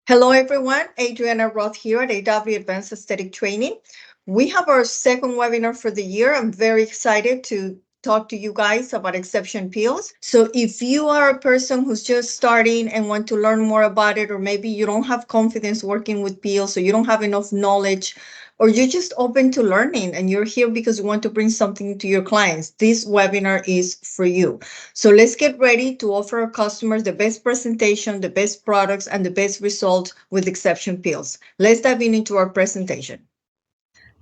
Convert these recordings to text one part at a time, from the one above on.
Hello, everyone. Adriana Wroth here at AW Advanced Aesthetic Training. We have our second webinar for the year. I'm very excited to talk to you guys about Ekseption peels. So if you are a person who's just starting and want to learn more about it, or maybe you don't have confidence working with peels, so you don't have enough knowledge, or you're just open to learning and you're here because you want to bring something to your clients, this webinar is for you. So let's get ready to offer our customers the best presentation, the best products, and the best results with Ekseption peels. Let's dive into our presentation.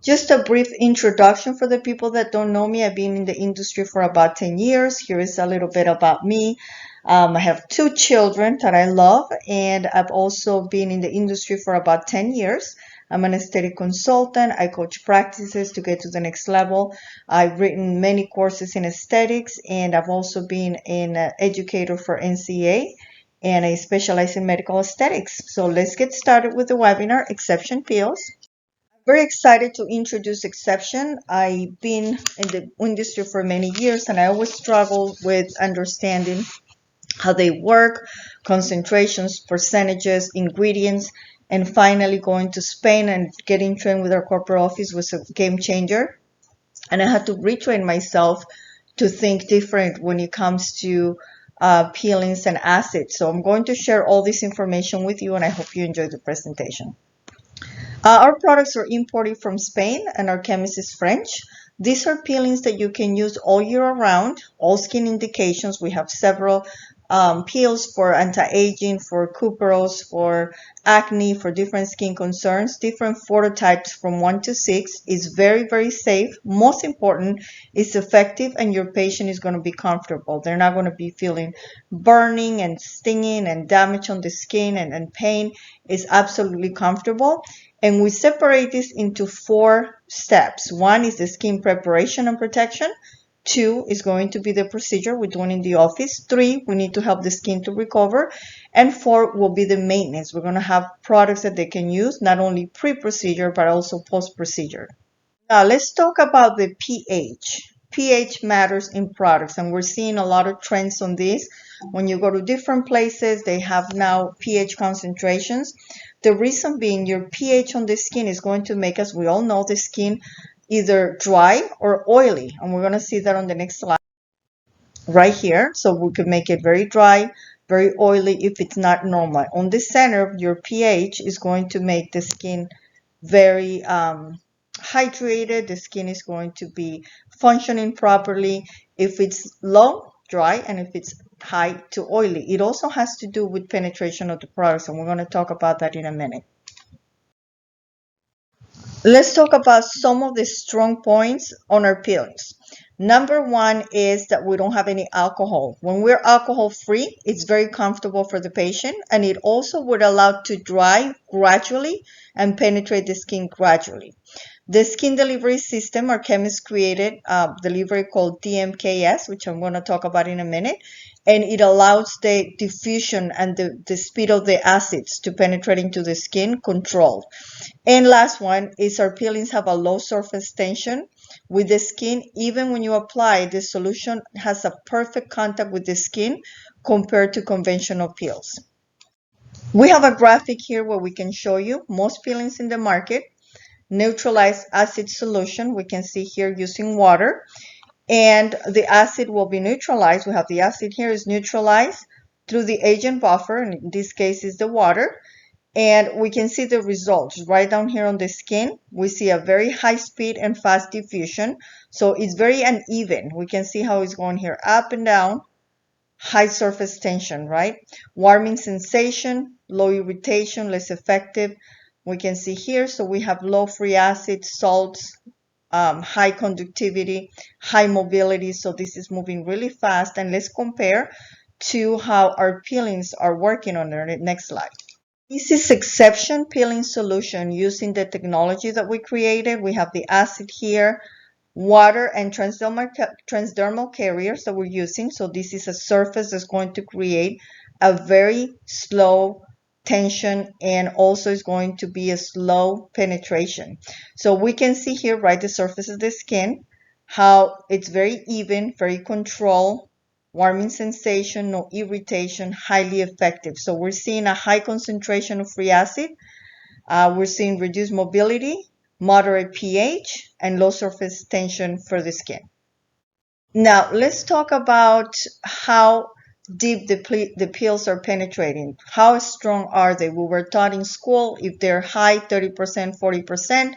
Just a brief introduction for the people that don't know me. I've been in the industry for about 10 years. Here is a little bit about me. I have 2 children that I love, and I've also been in the industry for about 10 years. I'm an aesthetic consultant. I coach practices to get to the next level. I've written many courses in aesthetics, and I've also been an educator for NCA, and I specialize in medical aesthetics. So let's get started with the webinar, Ekseption peels. Very excited to introduce Ekseption. I've been in the industry for many years, and I always struggle with understanding how they work, concentrations, percentages, ingredients, and finally going to Spain and getting trained with our corporate office was a game changer. And I had to retrain myself to think different when it comes to peelings and acids. So I'm going to share all this information with you, and I hope you enjoy the presentation. Our products are imported from Spain, and our chemist is French. These are peelings that you can use all year around, all skin indications. We have several peels for anti-aging, for cuperos, for acne, for different skin concerns, different phototypes from 1 to 6. It's very, very safe. Most important, it's effective, and your patient is going to be comfortable. They're not going to be feeling burning and stinging and damage on the skin and pain. It's absolutely comfortable. And we separate this into 4 steps. 1 is the skin preparation and protection. 2 is going to be the procedure we're doing in the office. 3, we need to help the skin to recover. And 4 will be the maintenance. We're going to have products that they can use, not only pre-procedure, but also post-procedure. Now, let's talk about the pH. pH matters in products, and we're seeing a lot of trends on this. When you go to different places, they have now pH concentrations. The reason being your pH on the skin is going to make, as we all know, the skin either dry or oily. And we're going to see that on the next slide right here. So we could make it very dry, very oily if it's not normal. On the center, your pH is going to make the skin very hydrated. The skin is going to be functioning properly. If it's low, dry, and if it's high to oily. It also has to do with penetration of the products, and we're going to talk about that in a minute. Let's talk about some of the strong points on our peelings. Number 1 is that we don't have any alcohol. When we're alcohol free, it's very comfortable for the patient, and it also would allow to dry gradually and penetrate the skin gradually. The skin delivery system, our chemist created a delivery called DMKS, which I'm going to talk about in a minute, and it allows the diffusion and the speed of the acids to penetrate into the skin controlled. And last one is our peelings have a low surface tension with the skin. Even when you apply, the solution has a perfect contact with the skin compared to conventional peels. We have a graphic here where we can show you most peelings in the market neutralize acid solution. We can see here using water, and the acid will be neutralized. We have the acid here is neutralized through the agent buffer, and in this case is the water, and we can see the results right down here on the skin. We see a very high speed and fast diffusion, so it's very uneven. We can see how it's going here up and down, high surface tension, right? Warming sensation, low irritation, less effective. We can see here, so we have low free acids, salts, high conductivity, high mobility. So this is moving really fast. And let's compare to how our peelings are working on the next slide. This is Ekseption peeling solution using the technology that we created. We have the acid here, water, and transdermal carriers that we're using. So this is a surface that's going to create a very slow tension, and also is going to be a slow penetration. So we can see here, right, the surface of the skin, how it's very even, very controlled, warming sensation, no irritation, highly effective. So we're seeing a high concentration of free acid. We're seeing reduced mobility, moderate pH, and low surface tension for the skin. Now, let's talk about how deep the peels are penetrating. How strong are they? We were taught in school if they're high, 30%, 40%,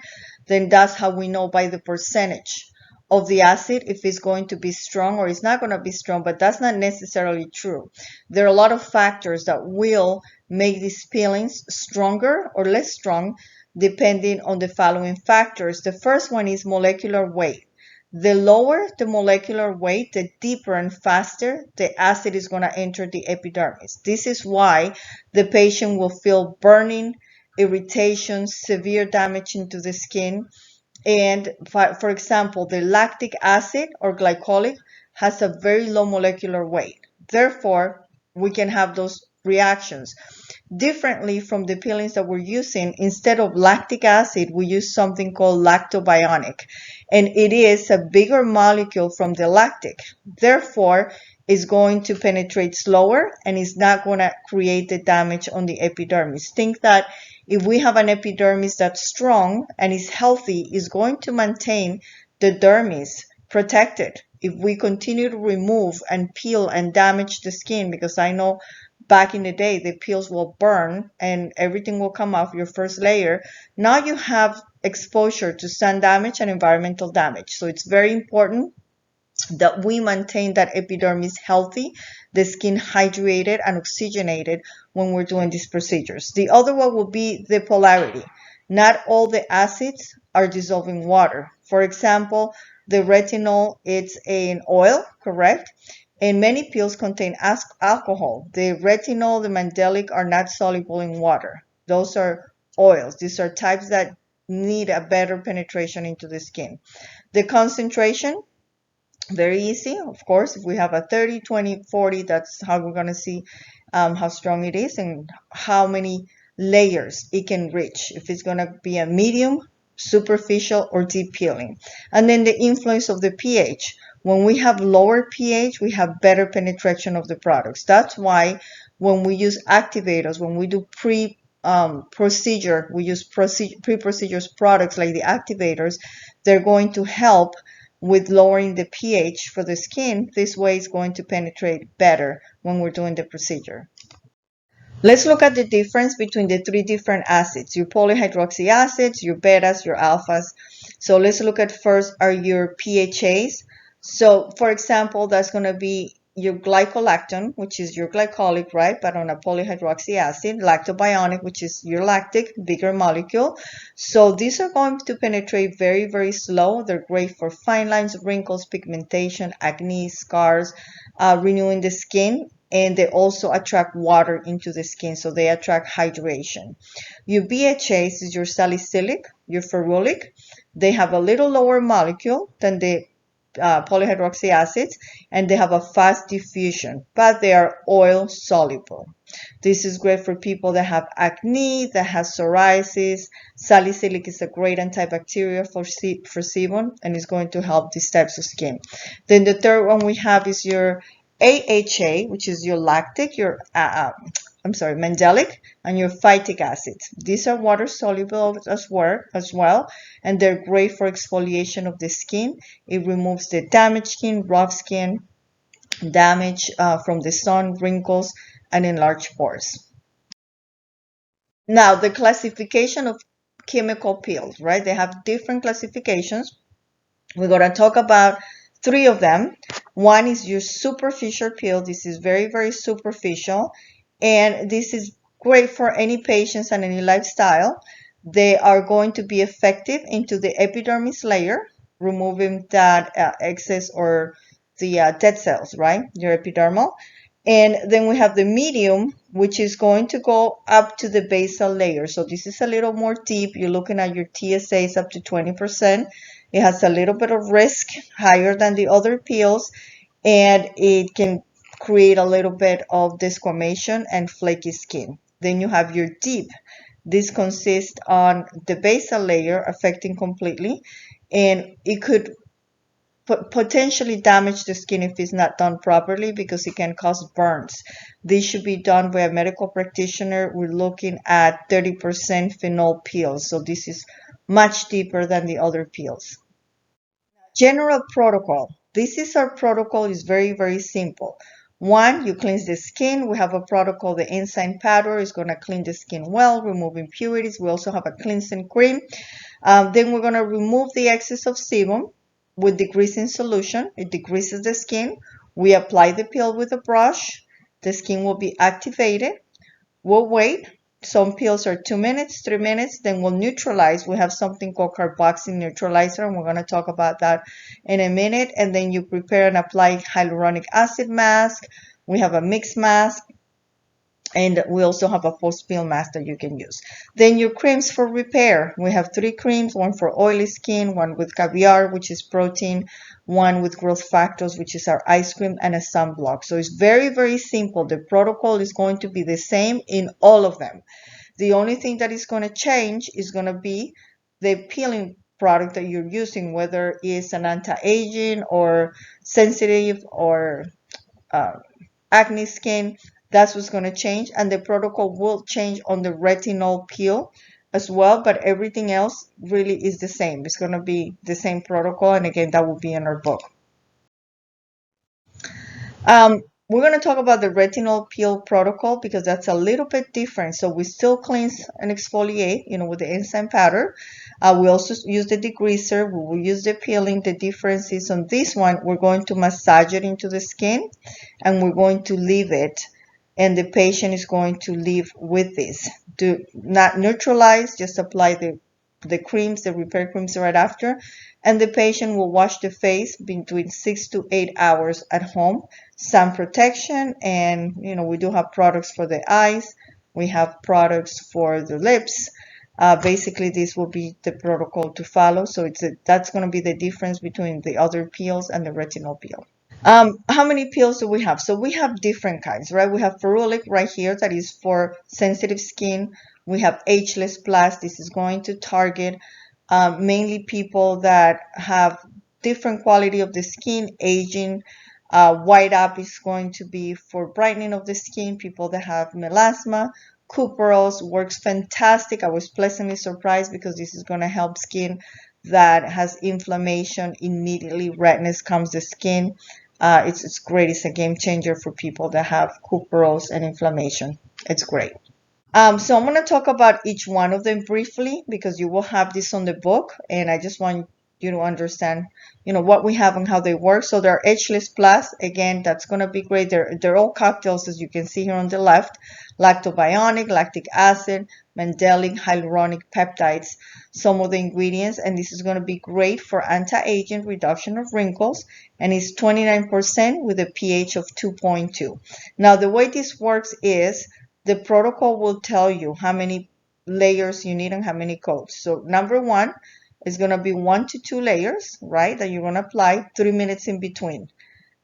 then that's how we know by the percentage of the acid if it's going to be strong or it's not going to be strong, but that's not necessarily true. There are a lot of factors that will make these peelings stronger or less strong depending on the following factors. The first one is molecular weight. The lower the molecular weight, the deeper and faster the acid is going to enter the epidermis. This is why the patient will feel burning, irritation, severe damage into the skin. And for example, the lactic acid or glycolic has a very low molecular weight. Therefore, we can have those reactions. Differently from the peelings that we're using, instead of lactic acid, we use something called lactobionic. And it is a bigger molecule from the lactic. Therefore, it's going to penetrate slower and it's not going to create the damage on the epidermis. Think that if we have an epidermis that's strong and is healthy, it's going to maintain the dermis protected. If we continue to remove and peel and damage the skin, because I know back in the day, the peels will burn and everything will come off your first layer. Now you have exposure to sun damage and environmental damage. So it's very important that we maintain that epidermis healthy, the skin hydrated and oxygenated when we're doing these procedures. The other one will be the polarity. Not all the acids are dissolving water. For example, the retinol, it's an oil, correct? And many peels contain alcohol. The retinol, the mandelic are not soluble in water. Those are oils. These are types that need a better penetration into the skin. The concentration, very easy. Of course, if we have a 30, 20, 40, that's how we're going to see how strong it is and how many layers it can reach. If it's going to be a medium, superficial, or deep peeling. And then the influence of the pH. When we have lower pH, we have better penetration of the products. That's why when we use activators, when we do pre-procedure, we use pre-procedures products like the activators, they're going to help with lowering the pH for the skin. This way it's going to penetrate better when we're doing the procedure. Let's look at the difference between the three different acids, your polyhydroxy acids, your betas, your alphas. So let's look at first are your PHAs. So for example, that's going to be your glycolactone, which is your glycolic, right? But on a polyhydroxy acid, lactobionic, which is your lactic, bigger molecule. So these are going to penetrate very, very slow. They're great for fine lines, wrinkles, pigmentation, acne, scars, renewing the skin. And they also attract water into the skin, so they attract hydration. Your BHAs is your salicylic, your ferulic. They have a little lower molecule than the polyhydroxy acids, and they have a fast diffusion, but they are oil soluble. This is great for people that have acne, that have psoriasis. Salicylic is a great antibacterial for sebum, and is going to help these types of skin. Then the third one we have is your AHA, which is your lactic, your mandelic, and your phytic acids. These are water soluble as well, and they're great for exfoliation of the skin. It removes the damaged skin, rough skin, damage from the sun, wrinkles, and enlarged pores. Now, the classification of chemical peels, right? They have different classifications. We're going to talk about three of them. One is your superficial peel. This is very, very superficial. And this is great for any patients and any lifestyle. They are going to be effective into the epidermis layer, removing that excess or the dead cells, right? Your epidermal. And then we have the medium, which is going to go up to the basal layer. So this is a little more deep. You're looking at your TSAs up to 20%. It has a little bit of risk, higher than the other peels, and it can create a little bit of desquamation and flaky skin. Then you have your deep. This consists on the basal layer affecting completely, and it could potentially damage the skin if it's not done properly, because it can cause burns. This should be done by a medical practitioner. We're looking at 30% phenol peels, so this is much deeper than the other peels. General protocol. This is our protocol. Is very, very simple. One, you cleanse the skin. We have a protocol. The enzyme powder is going to clean the skin well, remove impurities. We also have a cleansing cream. Then we're going to remove the excess of sebum with degreasing solution. It degreases the skin. We apply the peel with a brush. The skin will be activated. We'll wait. Some peels are 2 minutes, 3 minutes, then we'll neutralize. We have something called carboxyl neutralizer, and we're going to talk about that in a minute. And then you prepare and apply hyaluronic acid mask. We have a mixed mask, and we also have a post-peel mask that you can use. Then your creams for repair. We have 3 creams, one for oily skin, one with caviar, which is protein, one with growth factors, which is our ice cream, and a sunblock. So it's very, very simple. The protocol is going to be the same in all of them. The only thing that is going to change is going to be the peeling product that you're using, whether it's an anti-aging or sensitive or acne skin. That's what's going to change, and the protocol will change on the retinol peel as well, but everything else really is the same. It's going to be the same protocol, and again, that will be in our book. We're going to talk about the retinol peel protocol because that's a little bit different. So we still cleanse and exfoliate, with the enzyme powder. We also use the degreaser. We will use the peeling. The difference is on this one, we're going to massage it into the skin, and we're going to leave it, and the patient is going to leave with this. Do not neutralize, just apply the creams, the repair creams right after, and the patient will wash the face between 6 to 8 hours at home. Sun protection, and we do have products for the eyes. We have products for the lips. Basically, this will be the protocol to follow. So that's going to be the difference between the other peels and the retinol peel. How many peels do we have? So we have different kinds, right? We have ferulic right here, that is for sensitive skin. We have ageless plus. This is going to target mainly people that have different quality of the skin, aging. White up is going to be for brightening of the skin, people that have melasma. Cupros works fantastic. I was pleasantly surprised because this is going to help skin that has inflammation. Immediately redness comes the skin. It's great. It's a game changer for people that have cupros and inflammation. It's great. So I'm going to talk about each one of them briefly because you will have this on the book, and I just want you to understand, what we have and how they work. So they're ageless plus. Again, that's going to be great. They're all cocktails, as you can see here on the left. Lactobionic, lactic acid, mandelic, hyaluronic peptides, some of the ingredients, and this is going to be great for anti-aging, reduction of wrinkles, and it's 29% with a pH of 2.2. Now, the way this works is the protocol will tell you how many layers you need and how many coats. So number one is going to be 1 to 2 layers, right, that you're going to apply 3 minutes in between.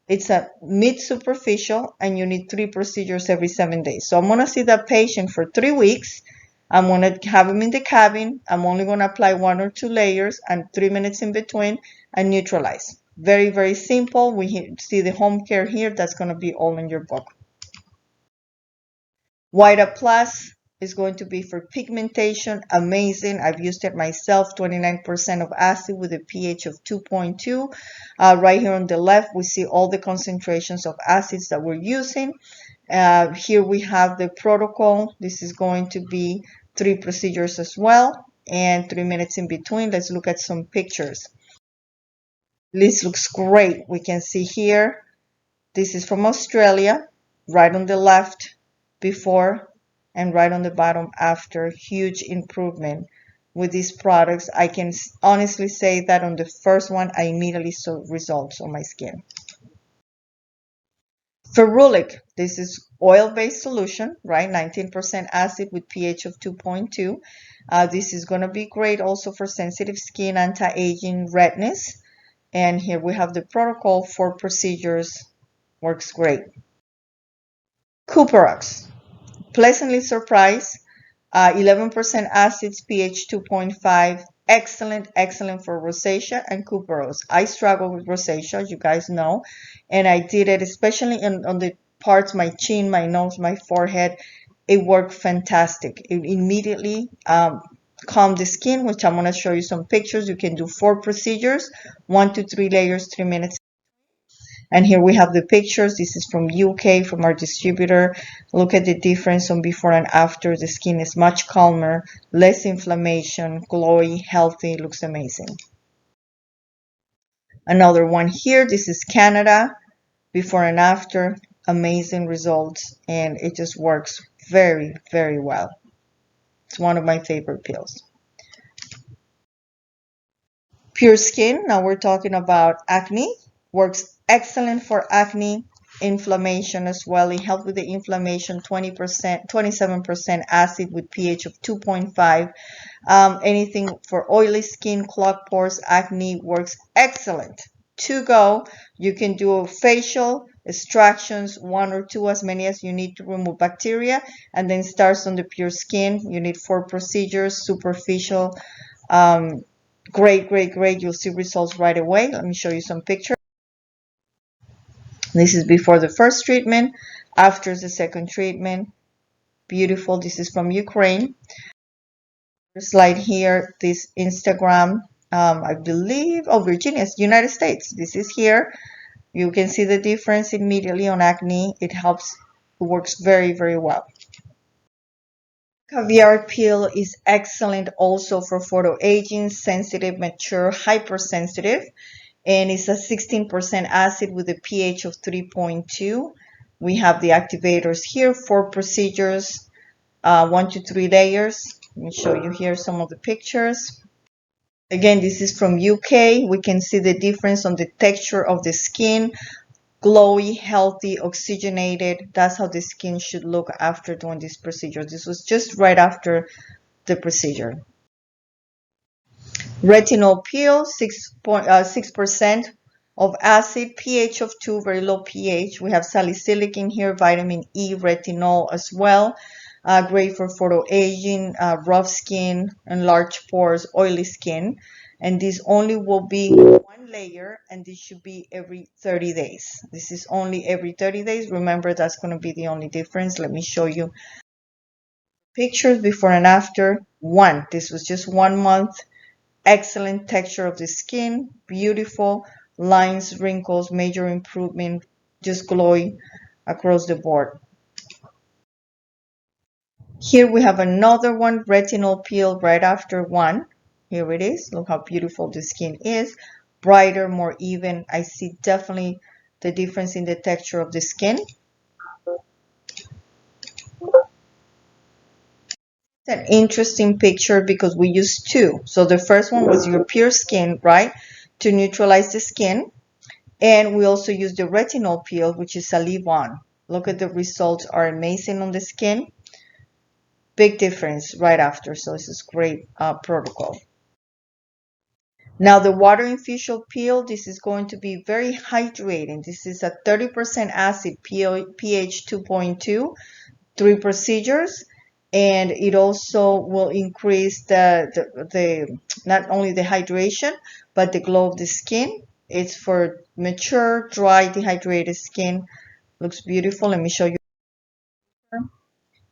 It's a mid-superficial, and you need 3 procedures every 7 days. So I'm going to see that patient for 3 weeks. I'm going to have him in the cabin. I'm only going to apply 1 or 2 layers and 3 minutes in between and neutralize. Very, very simple. We see the home care here. That's going to be all in your book. White Up Plus is going to be for pigmentation. Amazing. I've used it myself. 29% of acid with a pH of 2.2. Right here on the left, we see all the concentrations of acids that we're using. Here we have the protocol. This is going to be 3 procedures as well and 3 minutes in between. Let's look at some pictures. This looks great. We can see here, this is from Australia, right on the left before and right on the bottom after. Huge improvement with these products. I can honestly say that on the first one, I immediately saw results on my skin. Ferulic, this is oil-based solution, right? 19% acid with pH of 2.2. This is going to be great also for sensitive skin, anti-aging, redness. And here we have the protocol for procedures. Works great. Cuprox, pleasantly surprised. 11% acids, pH 2.5, Excellent, excellent for rosacea and cuperos. I struggle with rosacea, as you guys know, and I did it especially on the parts, my chin, my nose, my forehead. It worked fantastic. It immediately calmed the skin, which I'm going to show you some pictures. You can do 4 procedures, 1 to 3 layers, 3 minutes. And here we have the pictures. This is from UK, from our distributor. Look at the difference on before and after. The skin is much calmer, less inflammation, glowy, healthy, looks amazing. Another one here. This is Canada, before and after. Amazing results, and it just works very, very well. It's one of my favorite pills. Pure Skin, now we're talking about acne. Works excellent for acne, inflammation as well. It helps with the inflammation, 20%, 27% acid with pH of 2.5. Anything for oily skin, clogged pores, acne, works excellent. To go, you can do a facial, extractions, 1 or 2, as many as you need to remove bacteria, and then starts on the Pure Skin. You need 4 procedures, superficial. Great, great, great. You'll see results right away. Let me show you some pictures. This is before the first treatment, after the second treatment. Beautiful. This is from Ukraine. Slide here, this Instagram, I believe, oh, Virginia, United States. This is here. You can see the difference immediately on acne. It helps, it works very, very well. Caviar peel is excellent also for photoaging, sensitive, mature, hypersensitive, and it's a 16% acid with a pH of 3.2. We have the activators here, 4 procedures, 1 to 3 layers. Let me show you here some of the pictures. Again, this is from UK. We can see the difference on the texture of the skin. Glowy, healthy, oxygenated. That's how the skin should look after doing this procedure. This was just right after the procedure. Retinol peel, 6% of acid, pH of 2, very low pH. We have salicylic in here, vitamin E, retinol as well. Great for photoaging, rough skin, enlarged pores, oily skin. And this only will be 1 layer, and this should be every 30 days. This is only every 30 days. Remember, that's going to be the only difference. Let me show you pictures before and after. This was just 1 month. Excellent texture of the skin, beautiful lines, wrinkles, major improvement, just glowing across the board. Here we have another one, retinol peel right after 1. Here it is. Look how beautiful the skin is. Brighter, more even. I see definitely the difference in the texture of the skin. It's an interesting picture because we used 2. So the first one was your Pure Skin, right, to neutralize the skin. And we also use the retinol peel, which is a leave-on. Look at the results, are amazing on the skin. Big difference right after. So this is great protocol. Now the water infusion peel, this is going to be very hydrating. This is a 30% acid, pH 2.2, 3 procedures, and it also will increase the not only the hydration but the glow of the skin. It's for mature, dry, dehydrated skin. Looks beautiful. Let me show you.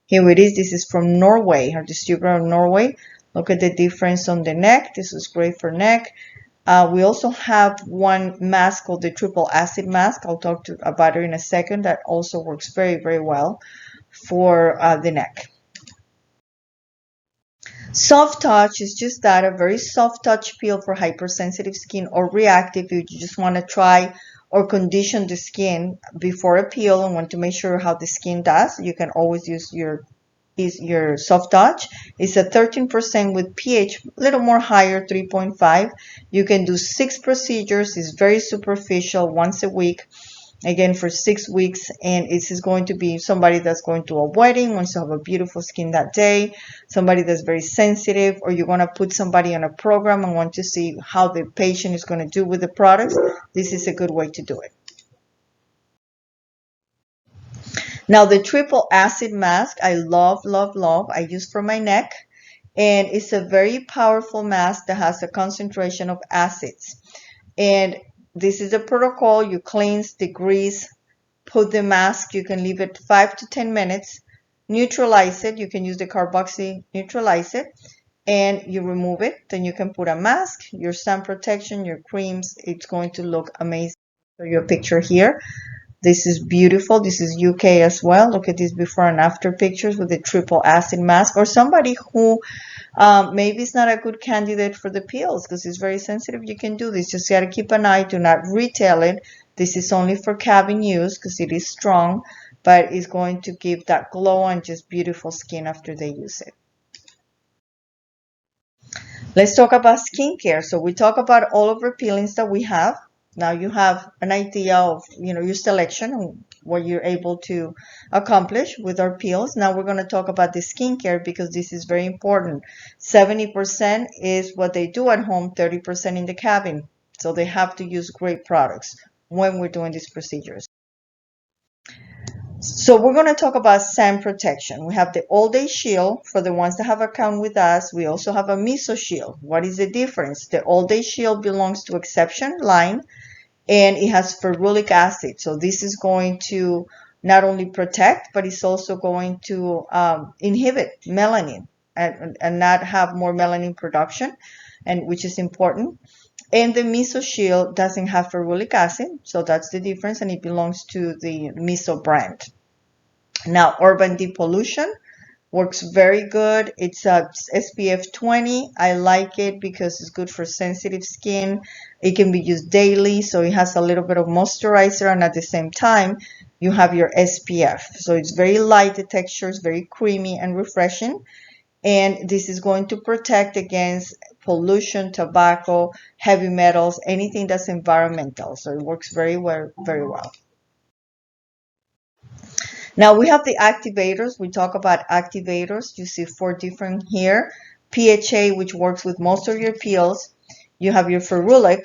Here it is. This is from Norway, our distributor in Norway. Look at the difference on the neck. This is great for neck. We also have one mask called the triple acid mask. I'll talk about it in a second. That also works very, very well for the neck. Soft touch is just that, a very soft touch peel for hypersensitive skin or reactive. If you just want to try or condition the skin before a peel and want to make sure how the skin does, you can always use your soft touch. It's a 13% with pH a little more higher, 3.5. You can do 6 procedures. It's very superficial, once a week, again for 6 weeks, and this is going to be somebody that's going to a wedding, wants to have a beautiful skin that day, somebody that's very sensitive, or you want to put somebody on a program and want to see how the patient is going to do with the products. This is a good way to do it. Now the triple acid mask, I love, love, love. I use for my neck, And it's a very powerful mask that has a concentration of acids. And this is a protocol. You cleanse, degrease, put the mask. You can leave it 5 to 10 minutes, neutralize it. You can use the carboxy, neutralize it, and you remove it. Then you can put a mask, your sun protection, your creams. It's going to look amazing. So your picture here. This is beautiful. This is UK as well. Look at these before and after pictures with the triple acid mask. Or somebody who maybe it's not a good candidate for the peels because it's very sensitive. You can do this. Just got to keep an eye. Do not retail it. This is only for cabin use because it is strong, but it's going to give that glow and just beautiful skin after they use it. Let's talk about skincare. So we talk about all of our peelings that we have. Now you have an idea of, your selection and what you're able to accomplish with our peels. Now we're going to talk about the skincare because this is very important. 70% is what they do at home, 30% in the cabin. So they have to use great products when we're doing these procedures. So we're going to talk about sun protection. We have the all-day shield for the ones that have account with us. We also have a meso shield. What is the difference? The all-day shield belongs to Ekseption line, and it has ferulic acid. So this is going to not only protect, but it's also going to inhibit melanin and not have more melanin production, and which is important. And the meso shield doesn't have ferulic acid, so that's the difference, and it belongs to the meso brand. Now, urban depollution works very good. It's a SPF 20. I like it because it's good for sensitive skin. It can be used daily, so it has a little bit of moisturizer, and at the same time, you have your SPF. So it's very light, the texture is very creamy and refreshing. And this is going to protect against pollution, tobacco, heavy metals, anything that's environmental. So it works very well, very well. Now we have the activators. We talk about activators. You see 4 different here. PHA, which works with most of your peels. You have your ferulic,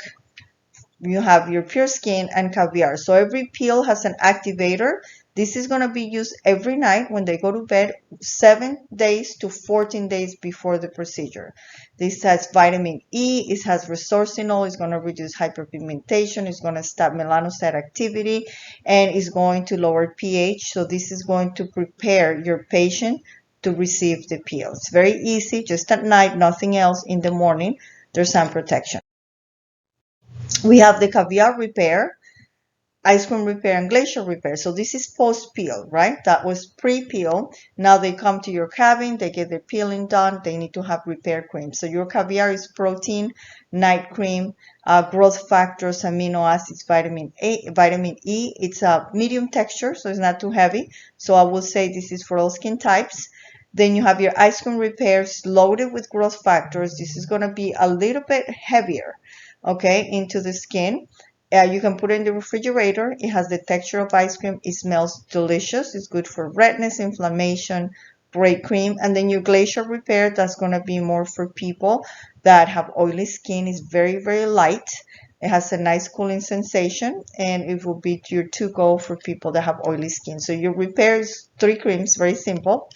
you have your pure skin, and caviar. So every peel has an activator. This is going to be used every night when they go to bed, 7 days to 14 days before the procedure. This has vitamin E, it has resorcinol, it's going to reduce hyperpigmentation, it's going to stop melanocyte activity, and it's going to lower pH. So this is going to prepare your patient to receive the peel. It's very easy, just at night, nothing else. In the morning, there's sun protection. We have the caviar repair, ice cream repair, and glacier repair. So this is post-peel, right? That was pre-peel. Now they come to your cabin, they get their peeling done, they need to have repair cream. So your caviar is protein, night cream, growth factors, amino acids, vitamin E. It's a medium texture, so it's not too heavy. So I will say this is for all skin types. Then you have your ice cream repairs loaded with growth factors. This is going to be a little bit heavier, okay, into the skin. You can put it in the refrigerator. It has the texture of ice cream. It smells delicious. It's good for redness, inflammation, great cream. And then your glacier repair, that's going to be more for people that have oily skin. It's very, very light. It has a nice cooling sensation, and it will be your to-go for people that have oily skin. So your repair is 3 creams, very simple.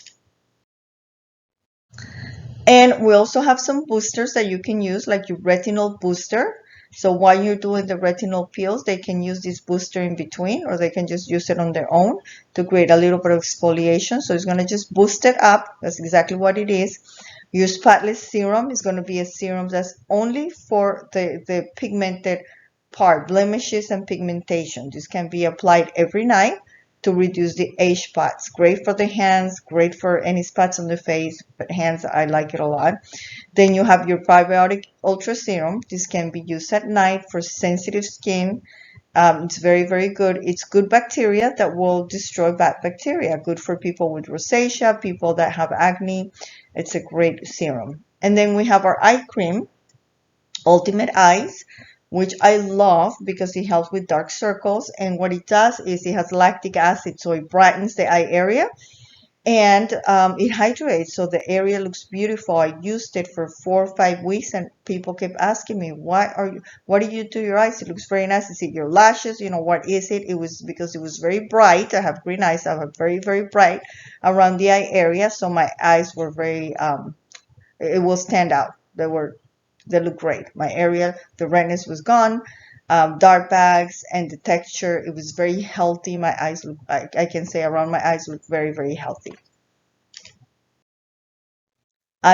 And we also have some boosters that you can use, like your retinol booster. So while you're doing the retinol peels, they can use this booster in between, or they can just use it on their own to create a little bit of exfoliation. So it's going to just boost it up. That's exactly what it is. Your spotless serum is going to be a serum that's only for the pigmented part, blemishes and pigmentation. This can be applied every night to reduce the age spots. Great for the hands, great for any spots on the face, but hands, I like it a lot. Then you have your probiotic ultra serum. This can be used at night for sensitive skin. It's very, very good. It's good bacteria that will destroy bad bacteria. Good for people with rosacea, people that have acne. It's a great serum. And then we have our eye cream, Ultimate Eyes, which I love because it helps with dark circles. And what it does is it has lactic acid, so it brightens the eye area, and it hydrates, so the area looks beautiful. I used it for 4 or 5 weeks, and people kept asking me, what do you do to your eyes? It looks very nice. Is it your lashes? What is it? It was because it was very bright. I have green eyes. I have very, very bright around the eye area, so my eyes were very it will stand out. They look great. My area, the redness was gone, dark bags, and the texture, it was very healthy. My eyes look, I can say around my eyes look very, very healthy.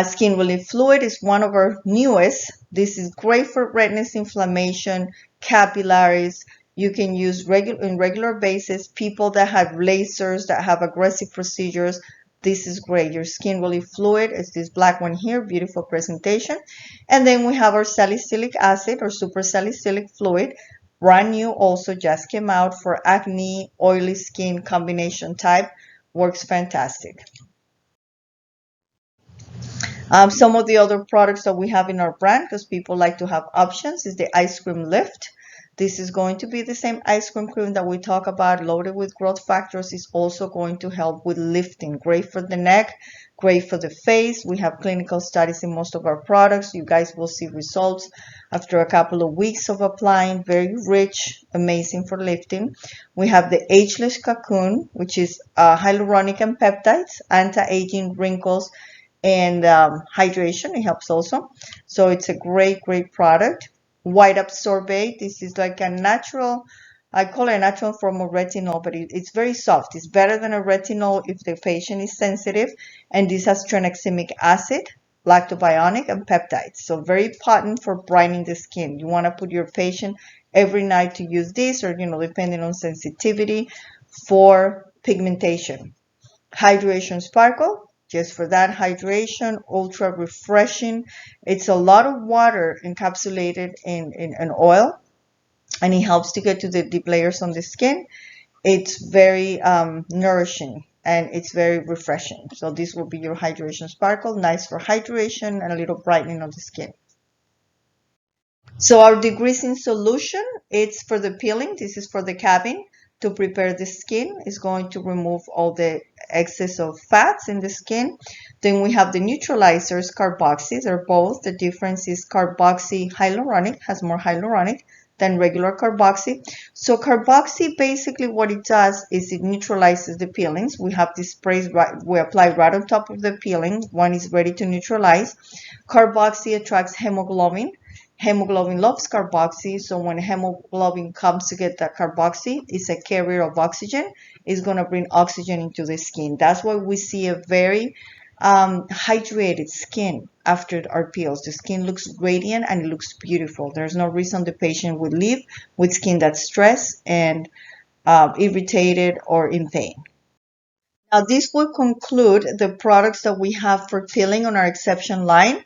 Skin Relief Fluid is one of our newest. This is great for redness, inflammation, capillaries. You can use in regular basis. People that have lasers, that have aggressive procedures, this is great. Your Skin Relief Fluid is this black one here, beautiful presentation. And then we have our salicylic acid or super salicylic fluid, brand new, also just came out for acne, oily skin combination type, works fantastic. Some of the other products that we have in our brand, because people like to have options, is the ice cream lift. This is going to be the same ice cream that we talk about, loaded with growth factors. Is also going to help with lifting. Great for the neck, great for the face. We have clinical studies in most of our products. You guys will see results after a couple of weeks of applying. Very rich, amazing for lifting. We have the Ageless Cocoon, which is hyaluronic and peptides, anti-aging, wrinkles, and hydration. It helps also. So it's a great, great product. White absorbate. This is like a natural, I call it a natural form of retinol, but it's very soft. It's better than a retinol if the patient is sensitive. And this has tranexamic acid, lactobionic, and peptides. So very potent for brightening the skin. You want to put your patient every night to use this, or depending on sensitivity, for pigmentation. Hydration Sparkle, just for that hydration, ultra refreshing. It's a lot of water encapsulated in an oil, and it helps to get to the deep layers on the skin. It's very nourishing, and it's very refreshing. So this will be your Hydration Sparkle, nice for hydration and a little brightening of the skin. So our degreasing solution, it's for the peeling. This is for the cabin to prepare the skin. It's going to remove all the excess of fats in the skin. Then we have the neutralizers, carboxy. They're both. The difference is carboxy hyaluronic, has more hyaluronic than regular carboxy. So carboxy, basically what it does is it neutralizes the peelings. We have this spray we apply right on top of the peeling. One is ready to neutralize. Carboxy attracts hemoglobin. Hemoglobin loves carboxy, so when hemoglobin comes to get that carboxy, it's a carrier of oxygen. It's going to bring oxygen into the skin. That's why we see a very hydrated skin after our peels. The skin looks radiant and it looks beautiful. There's no reason the patient would leave with skin that's stressed and irritated or in pain. Now, this will conclude the products that we have for peeling on our Ekseption line.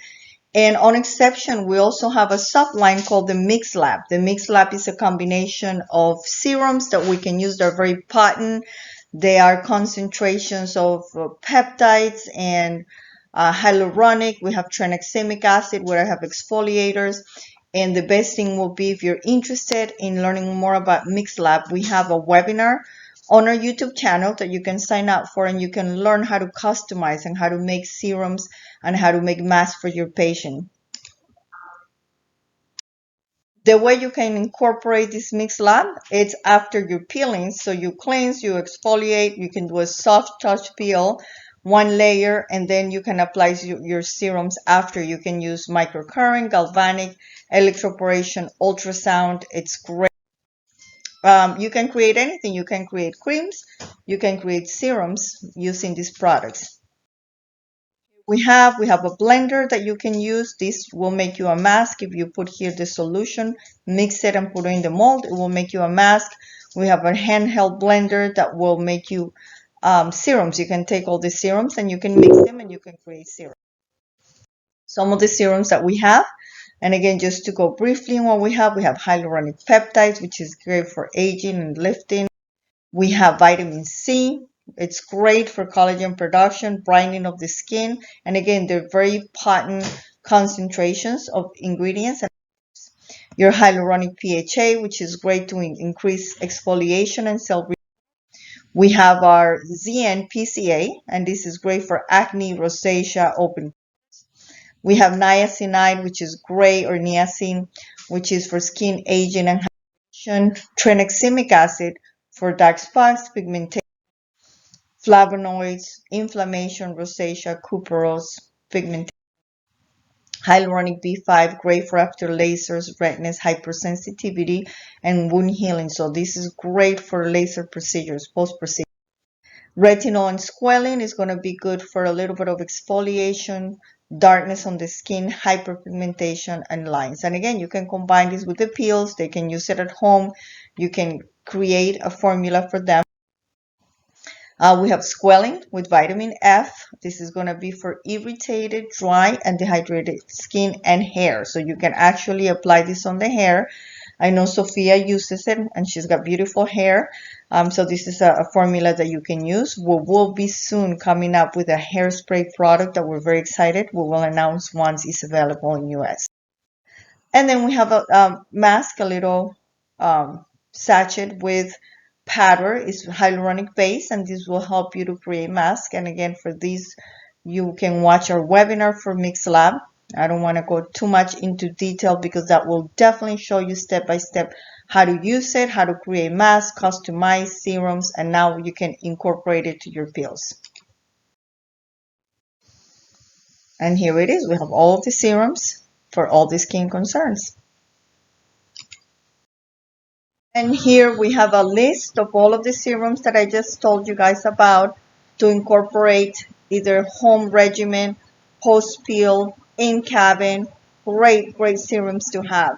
And on Ekseption, we also have a sub-line called the Mix Lab. The Mix Lab is a combination of serums that we can use. They're very potent. They are concentrations of peptides and hyaluronic. We have tranexamic acid, where I have exfoliators. And the best thing will be, if you're interested in learning more about Mix Lab, we have a webinar on our YouTube channel that you can sign up for, and you can learn how to customize and how to make serums and how to make masks for your patient. The way you can incorporate this Mix Lab, it's after your peeling. So you cleanse, you exfoliate, you can do a soft touch peel, one layer, and then you can apply your serums after. You can use microcurrent, galvanic, electroporation, ultrasound. It's great. You can create anything. You can create creams. You can create serums using these products. We have a blender that you can use. This will make you a mask. If you put here the solution, mix it and put it in the mold, it will make you a mask. We have a handheld blender that will make you serums. You can take all the serums and you can mix them and you can create serums. Some of the serums that we have, and again, just to go briefly on what we have hyaluronic peptides, which is great for aging and lifting. We have vitamin C. It's great for collagen production, brightening of the skin. And again, they're very potent concentrations of ingredients. Your hyaluronic PHA, which is great to increase exfoliation and cell. We have our ZN PCA, and this is great for acne, rosacea, open. We have niacinamide, which is great, or niacin, which is for skin aging and hydration. Tranexamic acid for dark spots, pigmentation, flavonoids, inflammation, rosacea, cuperose, pigmentation. Hyaluronic B5, great for after lasers, redness, hypersensitivity, and wound healing. So this is great for laser procedures, post-procedure. Retinol and squalene is going to be good for a little bit of exfoliation, darkness on the skin, hyperpigmentation, and lines. And again, you can combine this with the peels. They can use it at home. You can create a formula for them. We have squalene with vitamin F. This is going to be for irritated, dry, and dehydrated skin and hair. So you can actually apply this on the hair. I know Sophia uses it and she's got beautiful hair. So this is a formula that you can use. We will be soon coming up with a hairspray product that we're very excited. We will announce once it's available in US. And then we have a mask, a little sachet with powder. It's hyaluronic base, and this will help you to create mask. And again, for these, you can watch our webinar for Mix Lab. I don't want to go too much into detail because that will definitely show you step by step how to use it, how to create masks, customize serums, and now you can incorporate it to your pills. And here it is. We have all of the serums for all the skin concerns. And here we have a list of all of the serums that I just told you guys about to incorporate either home regimen, post-peel, in cabin. Great, great serums to have.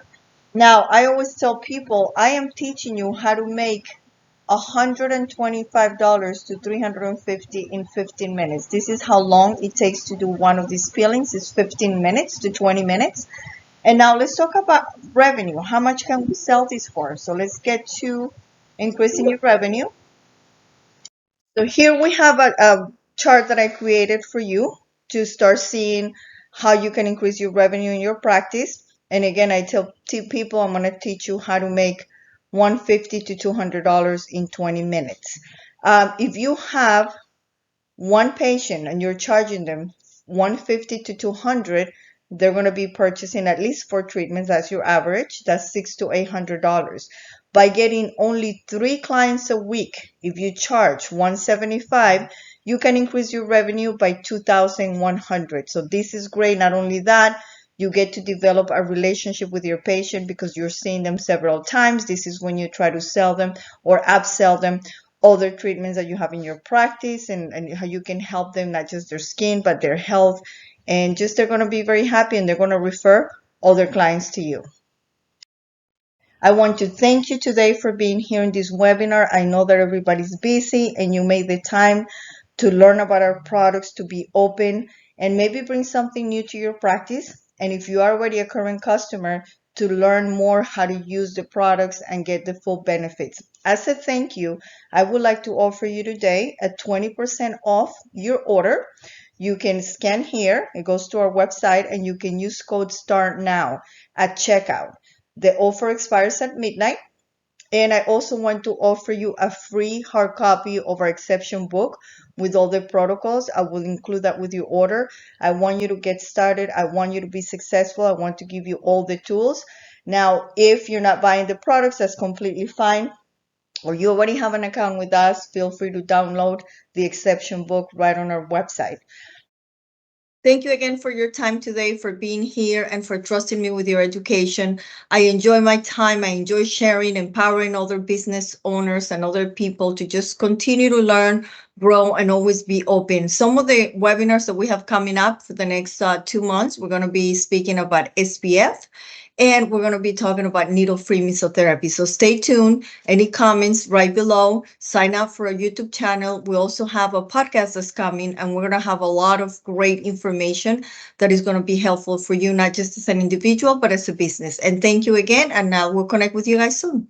Now, I always tell people I am teaching you how to make $125 to $350 in 15 minutes. This is how long it takes to do one of these peelings. It's 15 minutes to 20 minutes. And now let's talk about revenue. How much can we sell this for? So let's get to increasing your revenue. So here we have a chart that I created for you to start seeing how you can increase your revenue in your practice. And again, I tell people I'm going to teach you how to make $150 to $200 in 20 minutes. If you have one patient and you're charging them $150 to $200, they're going to be purchasing at least 4 treatments. That's your average. That's $600 to $800. By getting only 3 clients a week, if you charge $175, you can increase your revenue by $2,100. So this is great. Not only that, you get to develop a relationship with your patient because you're seeing them several times. This is when you try to sell them or upsell them other treatments that you have in your practice and how you can help them, not just their skin, but their health. And just they're going to be very happy and they're going to refer other clients to you. I want to thank you today for being here in this webinar. I know that everybody's busy and you made the time to learn about our products, to be open and maybe bring something new to your practice. And if you are already a current customer, to learn more how to use the products and get the full benefits. As a thank you, I would like to offer you today a 20% off your order. You can scan here, it goes to our website, and you can use code START NOW at checkout. The offer expires at midnight. And I also want to offer you a free hard copy of our Ekseption book with all the protocols. I will include that with your order. I want you to get started. I want you to be successful. I want to give you all the tools. Now, if you're not buying the products, that's completely fine. Or you already have an account with us, feel free to download the Ekseption book right on our website. Thank you again for your time today, for being here, and for trusting me with your education. I enjoy my time. I enjoy sharing, empowering other business owners and other people to just continue to learn, grow, and always be open. Some of the webinars that we have coming up for the next 2 months, we're going to be speaking about SPF. And we're going to be talking about needle-free mesotherapy. So stay tuned. Any comments right below. Sign up for our YouTube channel. We also have a podcast that's coming, and we're going to have a lot of great information that is going to be helpful for you, not just as an individual, but as a business. And thank you again, and we'll connect with you guys soon.